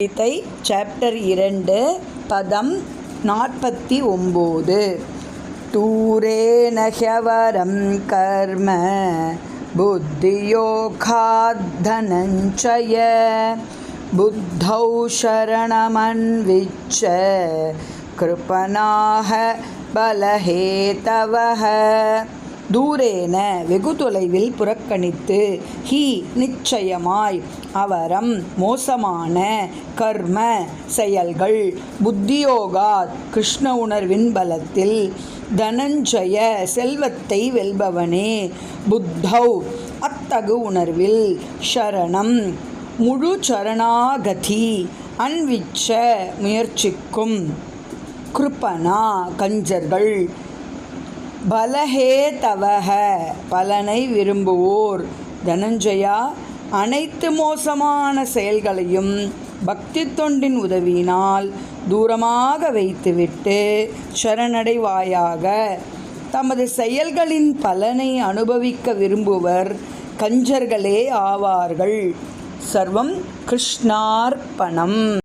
கீதை chapter 2 பதம் 49. தூரேன ஹ்யவரம் கர்ம புத்தியோகாத் தனஞ்சய புத்தௌ சரணமன்விச்ச கிருபணாஹ பலஹேதவஹ. தூரேன வெகு தொலைவில் புறக்கணித்து, ஹி நிச்சயமாய், அவரம் மோசமான, கர்ம செயல்கள், புத்தியோகாத் கிருஷ்ண உணர்வின் பலத்தில், தனஞ்சய செல்வத்தை வெல்பவனே, புத்தௌ அத்தகு உணர்வில், சரணம் முழு சரணாகதி அன்விச்ச முயற்சிக்கும், கிருபணா கஞ்சர்கள், பலஹேதவஹ பலனை விரும்புவோர். தனஞ்சயா அனைத்து மோசமான செயல்களையும் பக்தி தொண்டின் உதவியினால் தூரமாக வைத்துவிட்டு சரணடைவாயாக. தமது செயல்களின் பலனை அனுபவிக்க விரும்புவர் கஞ்சர்களே ஆவார்கள். சர்வம் கிருஷ்ணார்ப்பணம்.